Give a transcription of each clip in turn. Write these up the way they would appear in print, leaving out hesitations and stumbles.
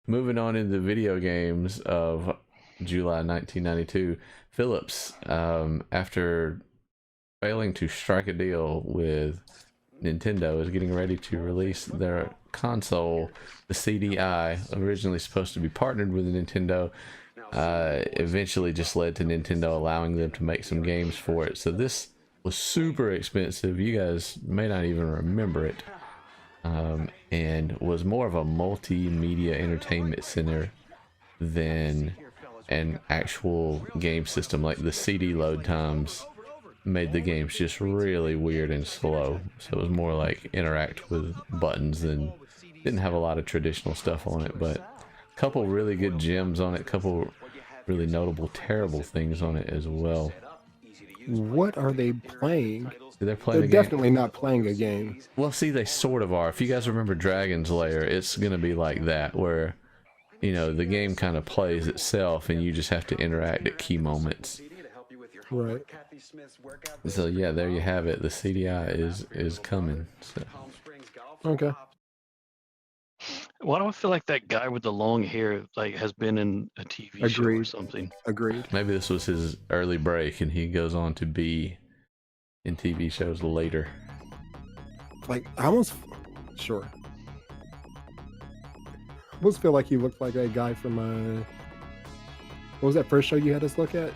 Moving on into video games of July 1992, Philips, after failing to strike a deal with Nintendo, is getting ready to release their console, the CDI, originally supposed to be partnered with Nintendo. Eventually just led to Nintendo allowing them to make some games for it. So this was super expensive. You guys may not even remember it. And was more of a multimedia entertainment center than an actual game system. Like the CD load times made the games just really weird and slow. So it was more like interact with buttons than didn't have a lot of traditional stuff on it, but a couple really good gems on it, a couple really notable terrible things on it as well. What are they playing? They're playing definitely not playing a game. Well, see, they sort of are. If you guys remember Dragon's Lair, it's going to be like that, where, you know, the game kind of plays itself and you just have to interact at key moments. Right. So yeah, there you have it. The CDI is coming. So. Okay. Why do I feel like that guy with the long hair like has been in a TV show or something? Agreed. Maybe this was his early break and he goes on to be in TV shows later. Like, I almost... Sure. I almost feel like he looked like that guy from, what was that first show you had us look at?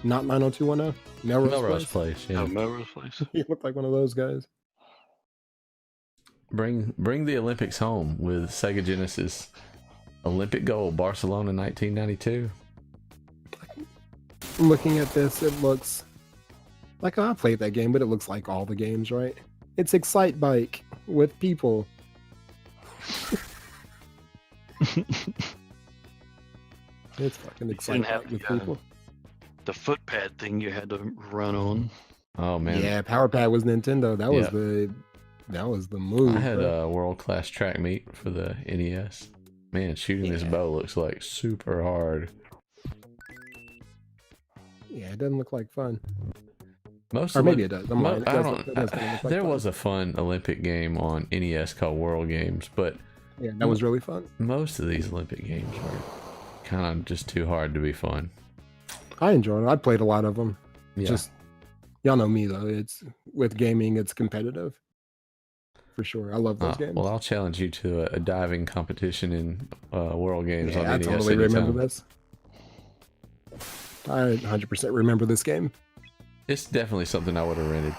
Not 90210? Melrose Place, yeah. Oh, Melrose Place. He looked like one of those guys. Bring the Olympics home with Sega Genesis. Olympic gold, Barcelona 1992. Looking at this, it looks like, I played that game, but it looks like all the games, right? It's Excite Bike with people. It's fucking Excite Bike with people. The foot pad thing you had to run on. Oh man. Yeah, Power Pad was Nintendo. That was the move. I had a world-class track meet for the NES. Man, shooting this bow looks like super hard. Yeah, it doesn't look like fun. Maybe it does. There was a fun Olympic game on NES called World Games, but yeah, that was really fun. Most of these Olympic games were kind of just too hard to be fun. I enjoyed it. I played a lot of them. Yeah. Just, y'all know me though. It's with gaming, it's competitive. For sure. I love those games. Well, I'll challenge you to a diving competition in World Games on I NES. Totally remember this. I 100% remember this game. It's definitely something I would have rented.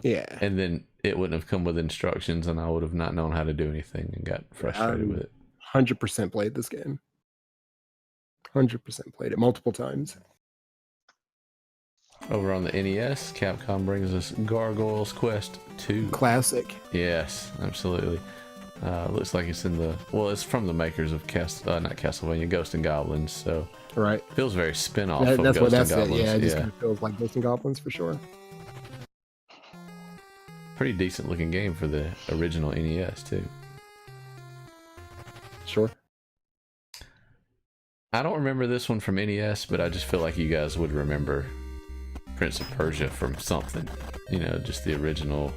Yeah. And then it wouldn't have come with instructions and I would have not known how to do anything and got frustrated with it. 100% played this game. 100% played it multiple times. Over on the NES, Capcom brings us Gargoyle's Quest 2. Classic. Yes, absolutely. Looks like it's in the... Well, it's from the makers of not Castlevania, Ghost and Goblins, so... Right. Feels very spin-off of Ghost and Goblins. Yeah, it just kind of feels like Ghost and Goblins for sure. Pretty decent looking game for the original NES, too. Sure. I don't remember this one from NES, but I just feel like you guys would remember Prince of Persia from something. You know, just the original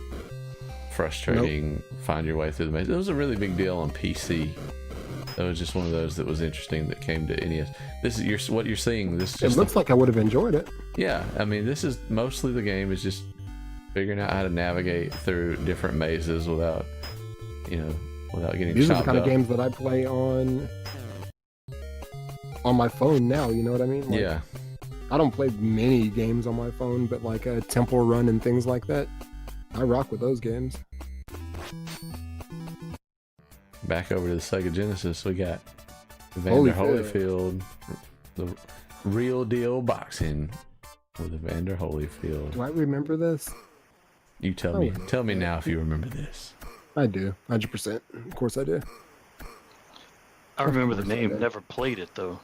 frustrating find your way through the maze. It was a really big deal on PC. That was just one of those that was interesting that came to NES. This is what you're seeing. This it looks like I would have enjoyed it. Yeah, I mean, this is mostly the game is just figuring out how to navigate through different mazes without, you know, without getting These chopped are the kind up. of games that I play on my phone now. You know what I mean? Like, yeah. I don't play many games on my phone, but like a Temple Run and things like that, I rock with those games. Back over to the Sega Genesis, we got Evander Holyfield, the real deal boxing with Evander Holyfield. Do I remember this? You tell me. Tell me now if you remember this. I do, 100%. Of course I do. I remember the name, never played it though.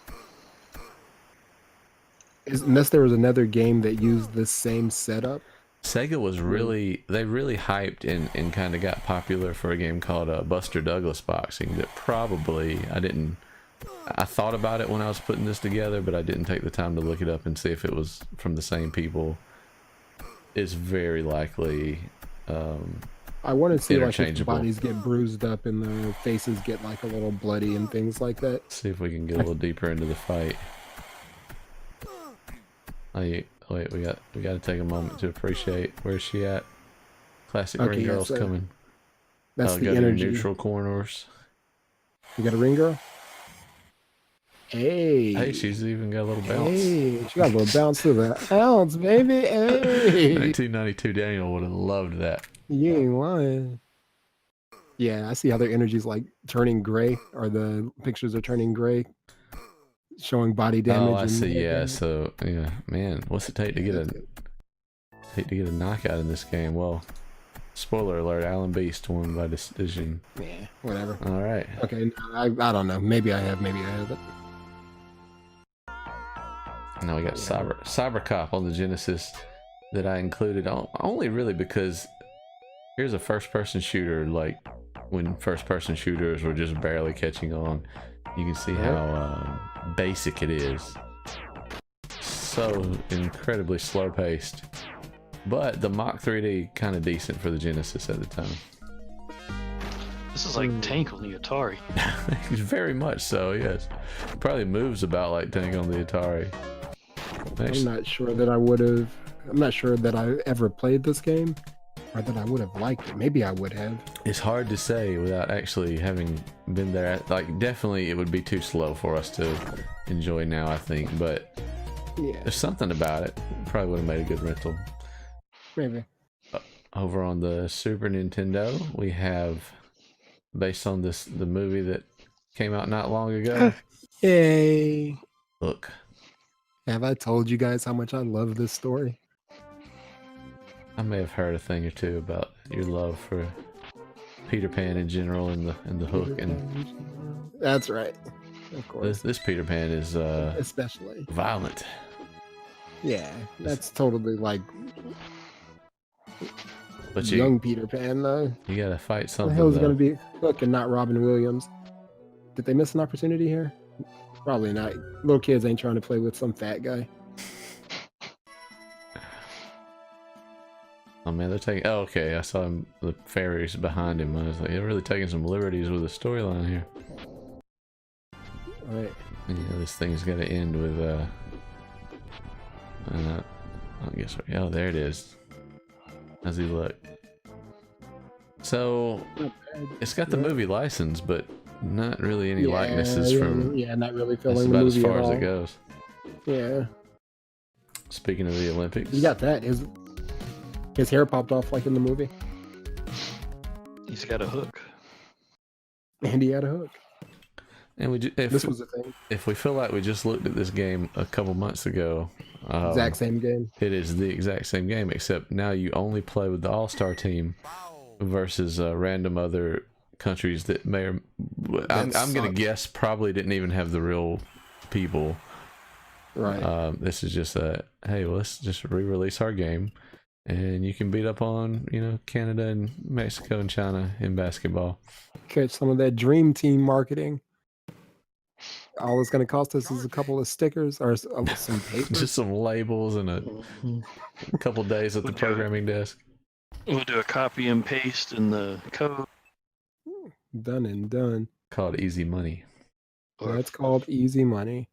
Unless there was another game that used the same setup. Sega was they really hyped and kind of got popular for a game called Buster Douglas Boxing that probably, I thought about it when I was putting this together, but I didn't take the time to look it up and see if it was from the same people. It's very likely I want to see like if the interchangeable. bodies get bruised up and the faces get like a little bloody and things like that. See if we can get a little deeper into the fight. Oh, wait, we got to take a moment to appreciate where's she at. Classic Okay, ring yeah, girl's so coming. that's the go to energy. neutral corners. You got a ring girl? Hey. Hey, she's even got a little bounce. Hey, she got a little bounce to the ounce, baby. Hey. 1992 Daniel would have loved that. You ain't lying. Yeah, I see how their energy's like turning gray, or the pictures are turning gray, showing body damage. Oh, I and see. head Yeah. damage. So yeah, man, what's it take to get a knockout in this game? Well, spoiler alert: Alan Beast won by decision. Yeah, whatever. All right. Okay, I don't know. Maybe I have, maybe I haven't. Now we got Cyber Cop on the Genesis that I included only really because here's a first-person shooter, like when first-person shooters were just barely catching on. You can see how basic it is. So incredibly slow-paced. But the Mach 3D kind of decent for the Genesis at the time. This is like Tank on the Atari. Very much so, yes. Probably moves about like Tank on the Atari. I'm not sure that I would have. I'm not sure that I ever played this game, or that I would have liked it. Maybe I would have. It's hard to say without actually having been there. Like, definitely it would be too slow for us to enjoy now, I think. But yeah, there's something about it. Probably would have made a good rental. Maybe. Over on the Super Nintendo, we have, based on the movie that came out not long ago. Yay! Look. Have I told you guys how much I love this story? I may have heard a thing or two about your love for Peter Pan in general and the Hook, and that's right, of course. This Peter Pan is especially violent. Yeah, that's totally like. But young Peter Pan though. You gotta fight something. The hell is gonna be Hook and not Robin Williams? Did they miss an opportunity here? Probably not. Little kids ain't trying to play with some fat guy. Oh man, they're taking. Oh, okay. I saw him, the fairies behind him. I was like, they're really taking some liberties with the storyline here. All right. Yeah, this thing's got to end with. I guess. Oh, there it is. How's he look? So it's got the movie license, but not really any likenesses from. Yeah, not really That's filling the about movie as far at as all. it goes. Yeah. Speaking of the Olympics, You got that. His hair popped off like in the movie, He's got a hook. and he had a hook. and This was the thing. if we feel like we just looked at this game a couple months ago, Exact same game. it is the exact same game, except now you only play with the all-star team versus random other countries that may or I'm gonna guess probably didn't even have the real people. Right. This is just hey, well, let's just re-release our game, and you can beat up on Canada and Mexico and China in basketball. Catch some of that Dream Team marketing. All it's going to cost us is a couple of stickers or some paper. Just some labels and a couple days at the programming desk. We'll do a copy and paste in the code. Done and done. Called Easy Money. That's called easy money.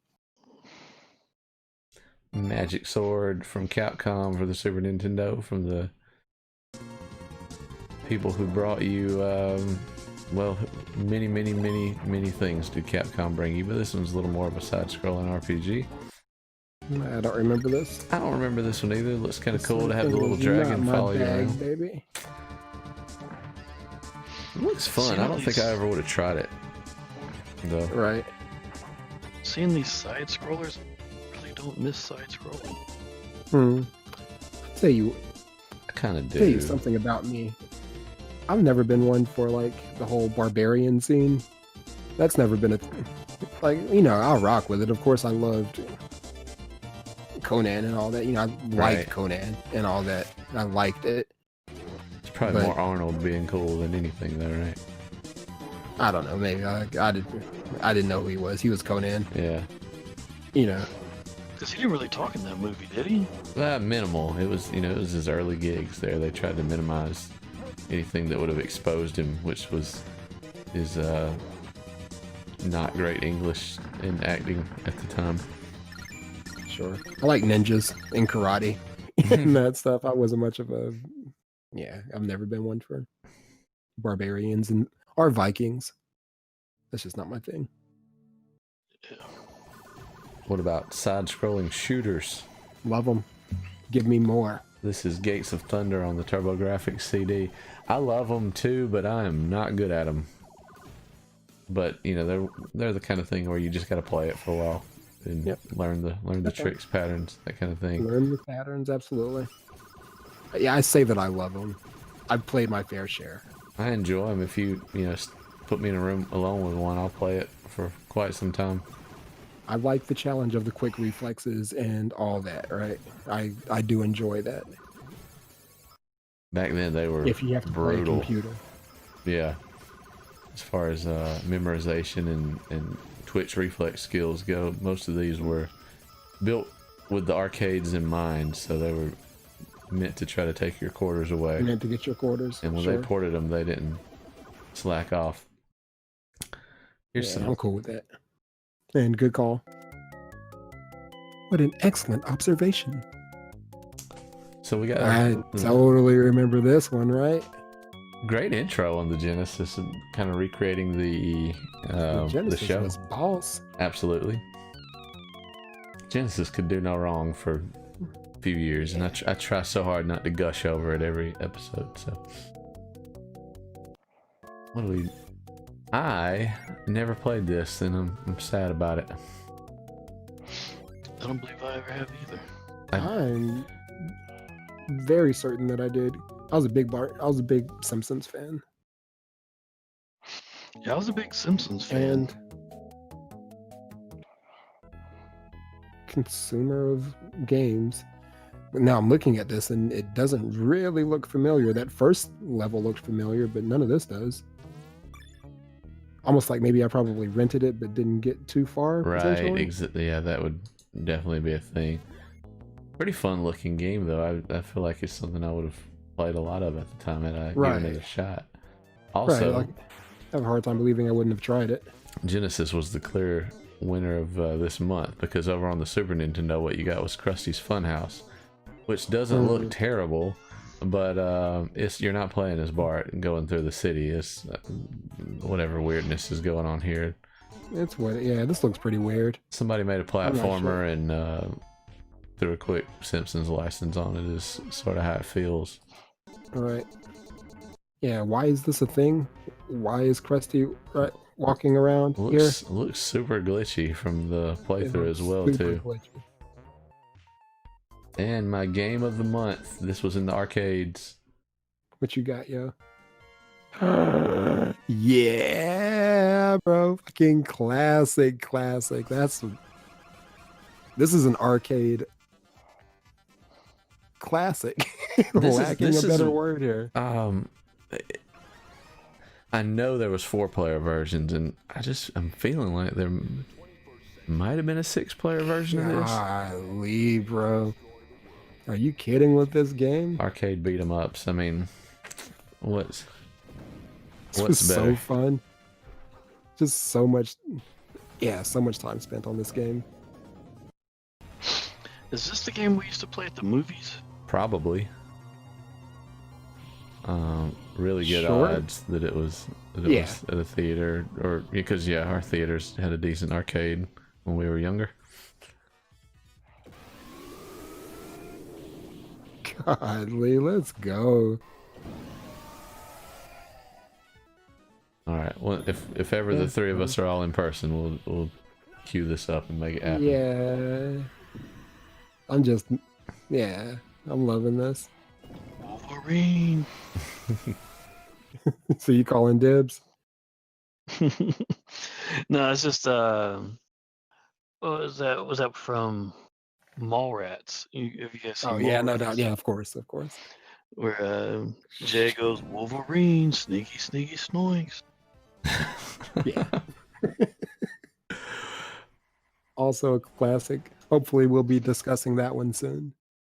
Magic Sword from Capcom for the Super Nintendo, from the people who brought you, well, many things did Capcom bring you, but this one's a little more of a side-scrolling RPG. I don't remember this. I don't remember this one either. It looks kind of cool to have the little dragon follow you around. Baby. It looks fun. I don't think I ever would have tried it, though. Right. Seeing these side scrollers, I really don't miss side scrolling. I kind of do. Tell you something about me. I've never been one for like the whole barbarian scene. That's never been a I'll rock with it. Of course, I loved Conan and all that. I liked Conan and all that. I liked it. It's probably more Arnold being cool than anything, though, right? I don't know. Maybe I didn't know who he was. He was Conan. Yeah. Because he didn't really talk in that movie, did he? Minimal. It was, it was his early gigs there. They tried to minimize anything that would have exposed him, which is not great English and acting at the time. Sure. I like ninjas and karate and that stuff. I wasn't much of a... Yeah, I've never been one for barbarians or Vikings. That's just not my thing. What about side-scrolling shooters? Love them. Give me more. This is Gates of Thunder on the TurboGrafx CD. I love them too, but I am not good at them. But you know, they're the kind of thing where you just got to play it for a while and learn the tricks, patterns, that kind of thing. Learn the patterns, absolutely. Yeah, I say that I love them. I've played my fair share. I enjoy them. If you put me in a room alone with one, I'll play it for quite some time. I like the challenge of the quick reflexes and all that, right? I do enjoy that. Back then they were if you have to brutal. Play a computer. Yeah. As far as memorization and twitch reflex skills go, most of these were built with the arcades in mind, so they were meant to try to take your quarters away. Meant to get your quarters. And when they ported them, they didn't slack off. Here's some. I'm cool with that. And good call. What an excellent observation. So we got. I totally remember this one, right? Great intro on the Genesis and kind of recreating the Genesis show. Was boss. Absolutely. Genesis could do no wrong for a few years, and I try so hard not to gush over it every episode. So, what do we? I never played this, and I'm sad about it. I don't believe I ever have either. I'm very certain that I did. I was a big Simpsons fan. Yeah, I was a big Simpsons fan. And consumer of games. But now I'm looking at this and it doesn't really look familiar. That first level looked familiar, but none of this does. Almost like maybe I probably rented it but didn't get too far. Right, yeah, that would definitely be a thing. Pretty fun looking game though. I feel like it's something I would have played a lot of at the time had I given it a shot. Also, I have a hard time believing I wouldn't have tried it. Genesis was the clear winner of this month, because over on the Super Nintendo what you got was Krusty's Funhouse, which doesn't look terrible, but you're not playing as Bart and going through the city. It's whatever weirdness is going on here. It's what, yeah, this looks pretty weird. Somebody made a platformer and threw a quick Simpsons license on it, is sort of how it feels. All right. Yeah, why is this a thing? Why is Krusty walking around here? Looks super glitchy from the playthrough as well too. Glitchy. And my game of the month. This was in the arcades. What you got, yo? Yeah, bro. Fucking classic. This is an arcade classic. Lacking a better word here. I know there was 4-player versions, and I'm feeling like there might have been a 6-player version of this. Golly, bro. Are you kidding with this game? Arcade beat 'em ups. I mean, what's better? So fun. Just so much time spent on this game. Is this the game we used to play at the movies? Probably. Really good odds that it was at a theater, or because our theaters had a decent arcade when we were younger. Godly, let's go. All right. Well, if ever the three of us are all in person, we'll queue this up and make it happen. Yeah. I'm loving this. Wolverine. So you calling dibs? No, it's just what was that? Was that from Mallrats? Have you guys seen yeah, no Mallrats? doubt. Yeah, of course. Where Jay goes, Wolverine, sneaky snoinks. Yeah. Also a classic. Hopefully we'll be discussing that one soon.